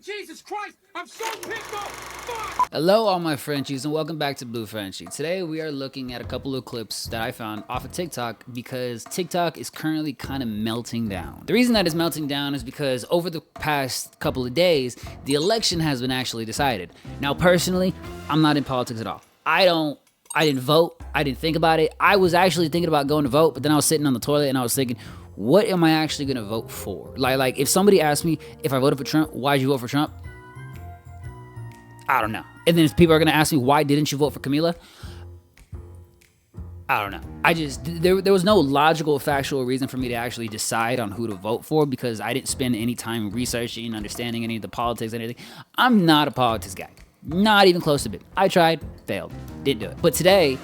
Jesus Christ, I'm so pissed off. Fuck! Hello all my Frenchies and welcome back to Blu.Frenchi. Today we are looking at a couple of clips that I found off of TikTok because TikTok is currently kind of melting down. The reason that it's melting down is because over the past couple of days, the election has been actually decided. Now personally, I'm not in politics at all. I didn't vote. I didn't think about it. I was actually thinking about going to vote, but then I was sitting on the toilet and I was thinking, what am I actually gonna vote for? Like if somebody asked me if I voted for Trump, why'd you vote for Trump? I don't know. And then if people are gonna ask me, why didn't you vote for Camila? I don't know. There was no logical, factual reason for me to actually decide on who to vote for because I didn't spend any time researching, understanding any of the politics, anything. I'm not a politics guy. Not even close to it. I tried, failed, didn't do it. But today,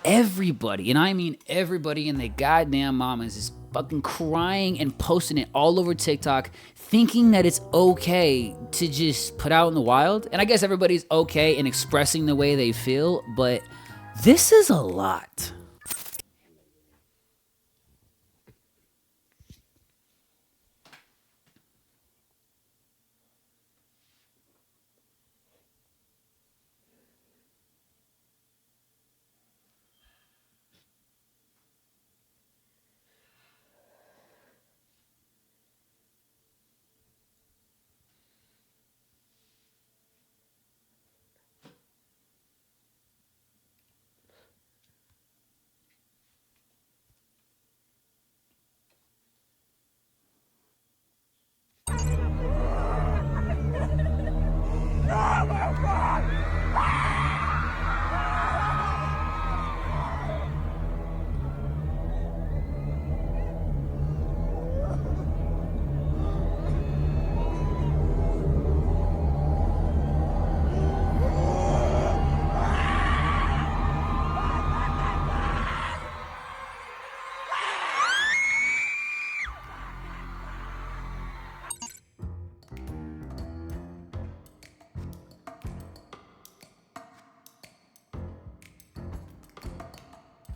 everybody, and I mean everybody and their goddamn mamas is fucking crying and posting it all over TikTok, thinking that it's okay to just put out in the wild. And I guess everybody's okay in expressing the way they feel, but this is a lot.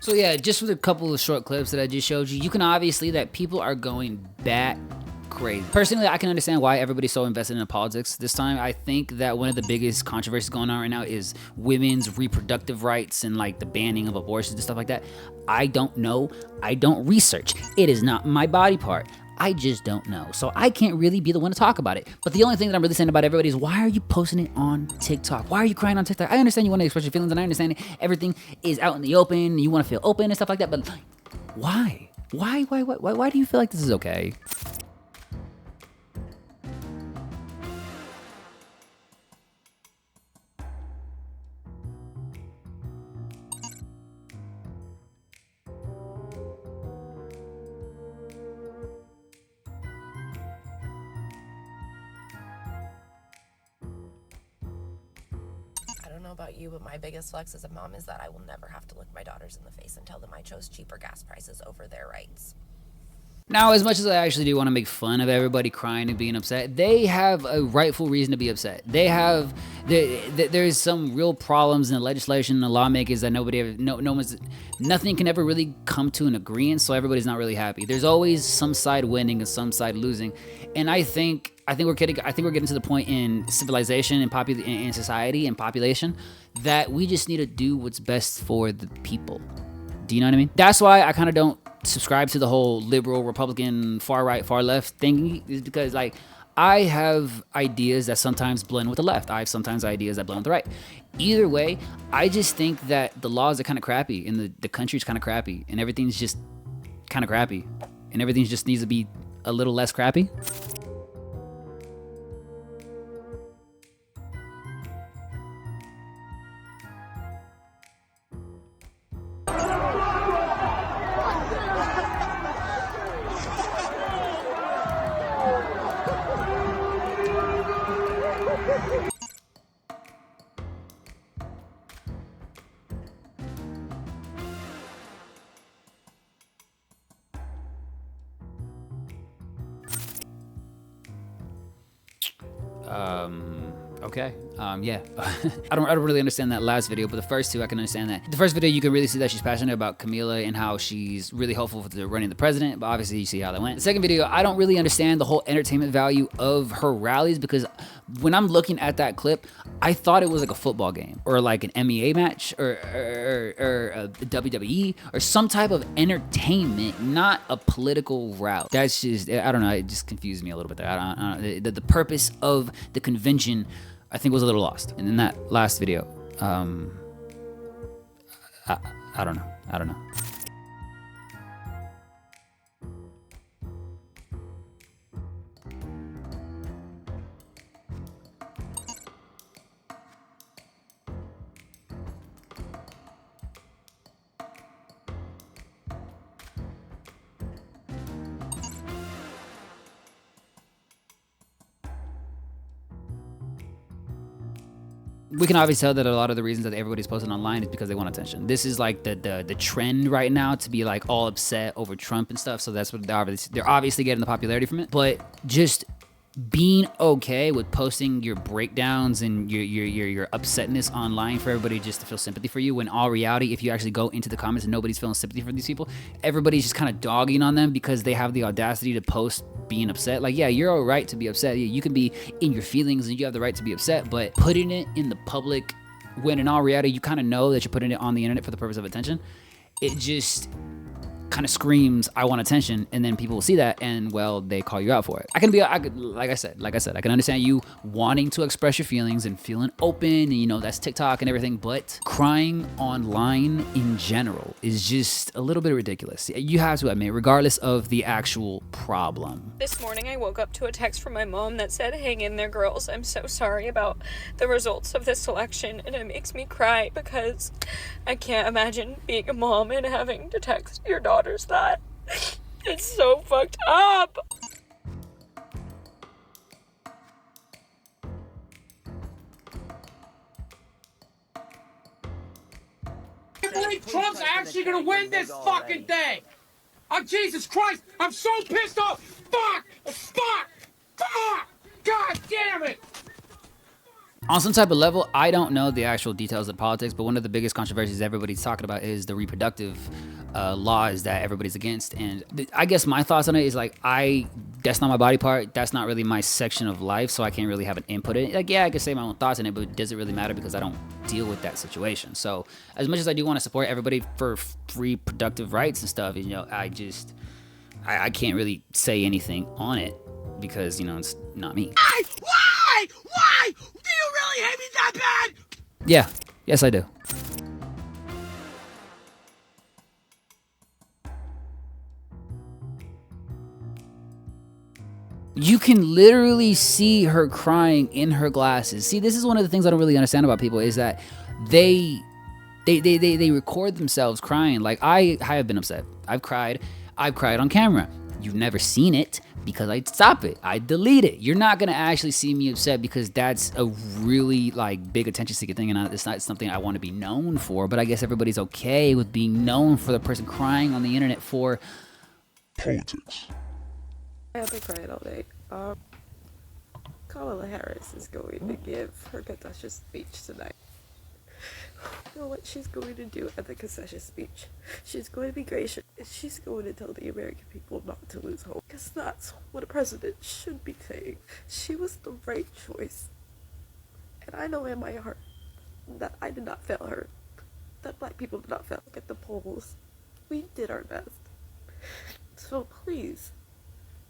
So yeah, just with a couple of short clips that I just showed you, you can obviously see that people are going bat crazy. Personally, I can understand why everybody's so invested in politics this time. I think that one of the biggest controversies going on right now is women's reproductive rights and like the banning of abortions and stuff like that. I don't know. I don't research. It is not my body part. I just don't know. So I can't really be the one to talk about it. But the only thing that I'm really saying about everybody is, why are you posting it on TikTok? Why are you crying on TikTok? I understand you want to express your feelings and I understand everything is out in the open. You want to feel open and stuff like that. But why? Why do you feel like this is okay? I don't know about you, but my biggest flex as a mom is that I will never have to look my daughters in the face and tell them I chose cheaper gas prices over their rights. Now, as much as I actually do want to make fun of everybody crying and being upset, they have a rightful reason to be upset. There's some real problems in the legislation and the lawmakers that nothing can ever really come to an agreement, so everybody's not really happy. There's always some side winning and some side losing, and I think we're getting to the point in civilization and in society and population that we just need to do what's best for the people. Do you know what I mean? That's why I kind of don't subscribe to the whole liberal, Republican, far right, far left thing, is because like I have ideas that sometimes blend with the left. I have sometimes ideas that blend with the right. Either way, I just think that the laws are kind of crappy and the country's kind of crappy and everything's just kind of crappy and everything just needs to be a little less crappy. Okay. Yeah. I don't really understand that last video, but the first two I can understand that. The first video you can really see that she's passionate about Camila and how she's really hopeful for running the president, but obviously you see how that went. The second video, I don't really understand the whole entertainment value of her rallies, because when I'm looking at that clip, I thought it was like a football game or like an MEA match or a WWE or some type of entertainment, not a political route. That's just, I don't know, it just confused me a little bit there. I don't know. The purpose of the convention, I think, was a little lost. And in that last video, I don't know. I don't know. We can obviously tell that a lot of the reasons that everybody's posting online is because they want attention. This is like the trend right now, to be like all upset over Trump and stuff. So that's what they're obviously getting the popularity from it. But just being okay with posting your breakdowns and your upsetness online for everybody just to feel sympathy for you, when all reality, if you actually go into the comments and nobody's feeling sympathy for these people, everybody's just kind of dogging on them because they have the audacity to post being upset. Like, yeah, you're all right to be upset. You can be in your feelings and you have the right to be upset, but putting it in the public when in all reality you kind of know that you're putting it on the internet for the purpose of attention, it just kind of screams, I want attention, and then people will see that and, well, they call you out for it. Like I said, I can understand you wanting to express your feelings and feeling open, and you know, that's TikTok and everything, but crying online in general is just a little bit ridiculous. You have to admit, regardless of the actual problem. This morning I woke up to a text from my mom that said, "Hang in there, girls. I'm so sorry about the results of this election," and it makes me cry because I can't imagine being a mom and having to text your daughters that. It's so fucked up. I believe Trump's actually gonna win this fucking thing. Oh, Jesus Christ, I'm so pissed off. Fuck! God damn it! On some type of level, I don't know the actual details of politics, but one of the biggest controversies everybody's talking about is the reproductive laws that everybody's against. And I guess my thoughts on it is like, that's not my body part. That's not really my section of life, so I can't really have an input in it. Like, yeah, I can say my own thoughts in it, but does it really matter because I don't deal with that situation? So as much as I do want to support everybody for reproductive rights and stuff, you know, I can't really say anything on it because, you know, it's not me. Why? Do you really hate me that bad? Yeah, yes I do. You can literally see her crying in her glasses. See, this is one of the things I don't really understand about people, is that they record themselves crying. Like, I have been upset. I've cried on camera. You've never seen it because I stop it. I delete it. You're not gonna actually see me upset because that's a really like big attention seeking thing, and it's not something I want to be known for. But I guess everybody's okay with being known for the person crying on the internet for politics. I have been crying all day. Kamala Harris is going to give her concession speech tonight. You know what she's going to do at the concession speech? She's going to be gracious. She's going to tell the American people not to lose hope. Because that's what a president should be saying. She was the right choice. And I know in my heart that I did not fail her. That black people did not fail. Look at the polls. We did our best. So please,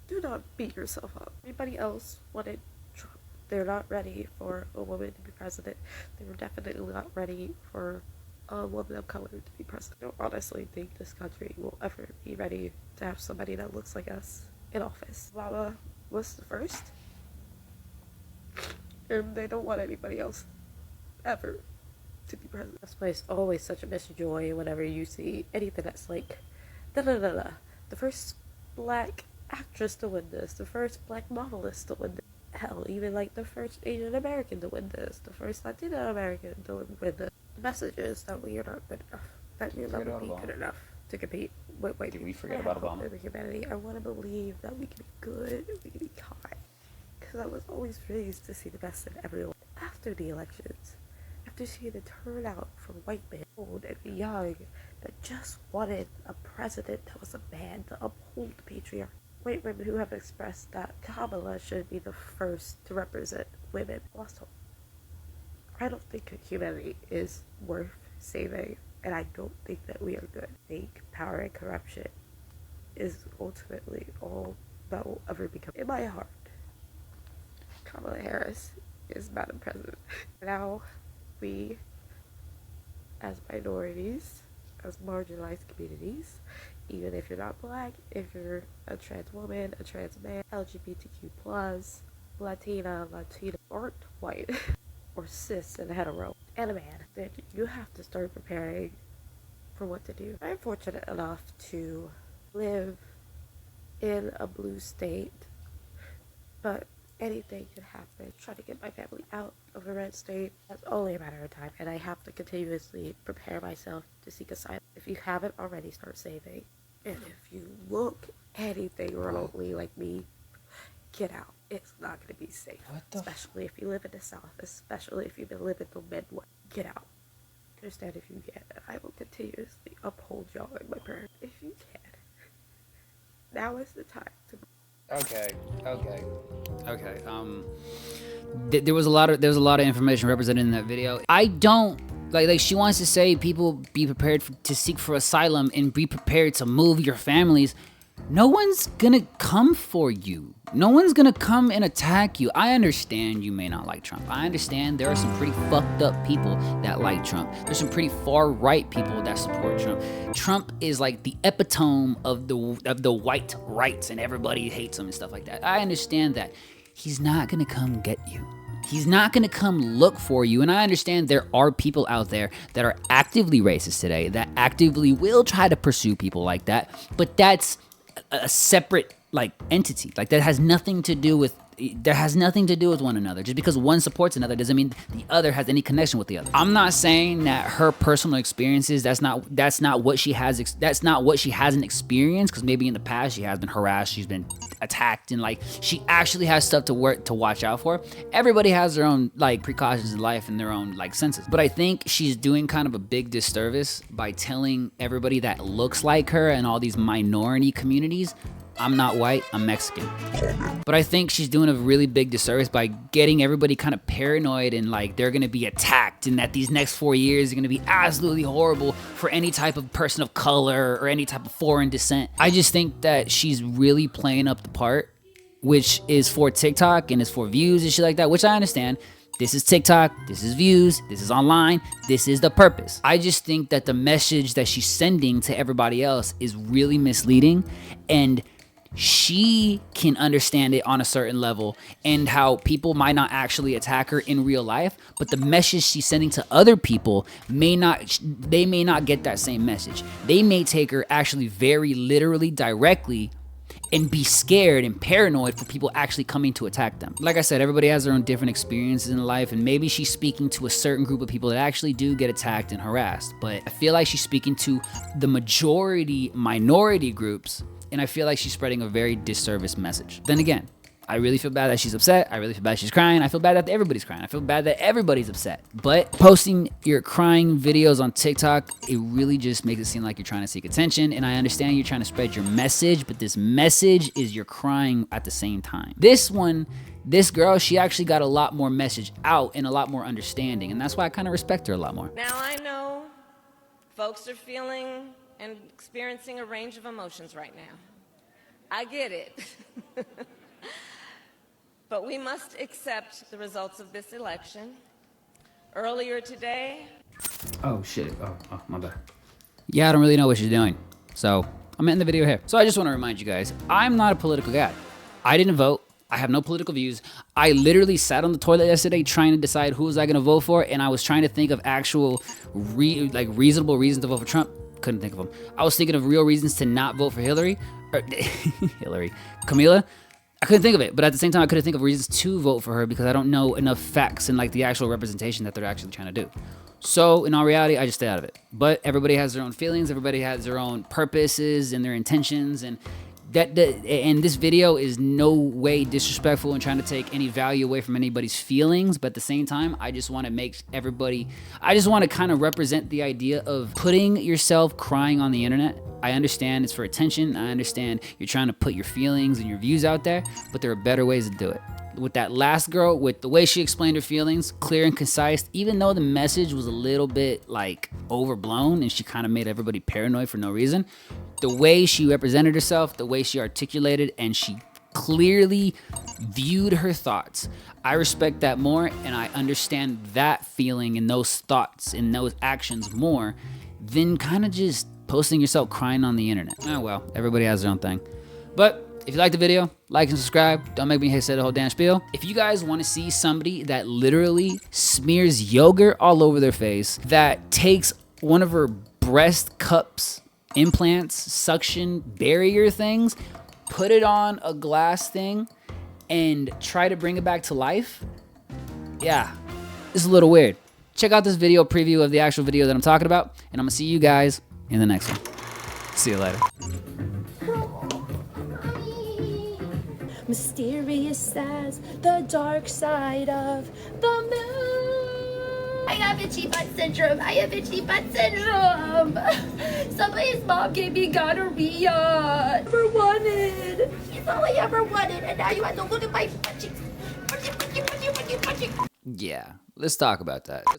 do not beat yourself up. Everybody else wanted Trump. They're not ready for a woman to be president. They were definitely not ready for a woman of color to be president. I don't honestly think this country will ever be ready to have somebody that looks like us in office. Obama was the first. And they don't want anybody else ever to be president. That's why it's always such a missed joy whenever you see anything that's like, the first black actress to win this, the first black novelist to win this. Hell, even like the first Asian American to win this, the first Latino American to win this. The message is that we are not good enough, that you'll never be good enough to compete. Wait, did we forget about Obama? Humanity, I want to believe that we can be good, we can be kind, because I was always raised to see the best in everyone. After after the elections, after seeing the turnout from white men, old and young, that just wanted a president that was a man to uphold the patriarchy. White women who have expressed that Kamala should be the first to represent women. Also, I don't think humanity is worth saving, and I don't think that we are good. I think power and corruption is ultimately all that will ever become. In my heart, Kamala Harris is Madam President. Now, we, as minorities, as marginalized communities, even if you're not black, if you're a trans woman, a trans man, LGBTQ+, Latina, Latino, aren't white, or cis and hetero, and a man, then you have to start preparing for what to do. I'm fortunate enough to live in a blue state, but anything could happen. Trying to get my family out of the red state, that's only a matter of time, and I have to continuously prepare myself to seek asylum. If you haven't already, start saving. And if you look anything remotely like me, get out. It's not going to be safe, especially if you live in the South, especially if you've been living in the Midwest. Get out. Understand if you can, and I will continuously uphold y'all in my prayer. If you can, now is the time to. Okay. There was a lot of information represented in that video. I don't like she wants to say people be prepared to seek for asylum and be prepared to move your families. No one's gonna come for you. No one's gonna come and attack you. I understand you may not like Trump. I understand there are some pretty fucked up people that like Trump. There's some pretty far right people that support Trump. Trump is like the epitome of the white rights, and everybody hates him and stuff like that. I understand that. He's not gonna come get you. He's not gonna come look for you. And I understand there are people out there that are actively racist today, that actively will try to pursue people like that, but that's a separate entity. That has nothing to do with one another. Just because one supports another doesn't mean the other has any connection with the other. I'm not saying that her personal experiences, that's not what she hasn't experienced, because maybe in the past she has been harassed, she's been attacked, and she actually has stuff to watch out for. Everybody has their own precautions in life and their own senses. But I think she's doing kind of a big disservice by telling everybody that looks like her and all these minority communities, I'm not white, I'm Mexican. But I think she's doing a really big disservice by getting everybody kind of paranoid and they're gonna be attacked, and that these next 4 years are gonna be absolutely horrible for any type of person of color or any type of foreign descent. I just think that she's really playing up the part, which is for TikTok and is for views and shit like that, which I understand. This is TikTok, this is views, this is online, this is the purpose. I just think that the message that she's sending to everybody else is really misleading, and she can understand it on a certain level, and how people might not actually attack her in real life, but the message she's sending to other people may not get that same message. They may take her actually very literally, directly, and be scared and paranoid for people actually coming to attack them. Like I said, everybody has their own different experiences in life, and maybe she's speaking to a certain group of people that actually do get attacked and harassed, but I feel like she's speaking to the minority groups, and I feel like she's spreading a very disservice message. Then again, I really feel bad that she's upset. I really feel bad she's crying. I feel bad that everybody's crying. I feel bad that everybody's upset. But posting your crying videos on TikTok, it really just makes it seem like you're trying to seek attention. And I understand you're trying to spread your message, but this message is you're crying at the same time. This girl, she actually got a lot more message out and a lot more understanding. And that's why I kind of respect her a lot more. Now I know folks are feeling and experiencing a range of emotions right now. I get it. But we must accept the results of this election. Earlier today... Oh, shit. Oh, my bad. Yeah, I don't really know what she's doing, so I'm ending the video here. So I just want to remind you guys, I'm not a political guy. I didn't vote. I have no political views. I literally sat on the toilet yesterday trying to decide who was I going to vote for, and I was trying to think of actual reasonable reasons to vote for Trump. Couldn't think of them. I was thinking of real reasons to not vote for Camila. I couldn't think of it, but at the same time, I couldn't think of reasons to vote for her because I don't know enough facts and the actual representation that they're actually trying to do. So in all reality, I just stay out of it. But everybody has their own feelings. Everybody has their own purposes and their intentions, and And this video is no way disrespectful and trying to take any value away from anybody's feelings, but at the same time, I just want to make everybody, I just want to kind of represent the idea of putting yourself crying on the internet. I understand it's for attention. I understand you're trying to put your feelings and your views out there, but there are better ways to do it. With that last girl, with the way she explained her feelings, clear and concise, even though the message was a little bit like overblown and she kind of made everybody paranoid for no reason, the way she represented herself, the way she articulated, and she clearly viewed her thoughts, I respect that more, and I understand that feeling and those thoughts and those actions more than kind of just posting yourself crying on the internet. Oh well, everybody has their own thing. But if you like the video, like and subscribe. Don't make me say the whole damn spiel. If you guys want to see somebody that literally smears yogurt all over their face, that takes one of her breast cups, implants, suction barrier things, put it on a glass thing, and try to bring it back to life, yeah, it's a little weird. Check out this video preview of the actual video that I'm talking about, and I'm gonna see you guys in the next one. See you later. Mysterious as the dark side of the moon. I have itchy butt syndrome. I have itchy butt syndrome. Somebody's mom gave me gonorrhea. Never wanted. It's all I ever wanted, and now you have to look at my butt cheeks. Yeah, let's talk about that.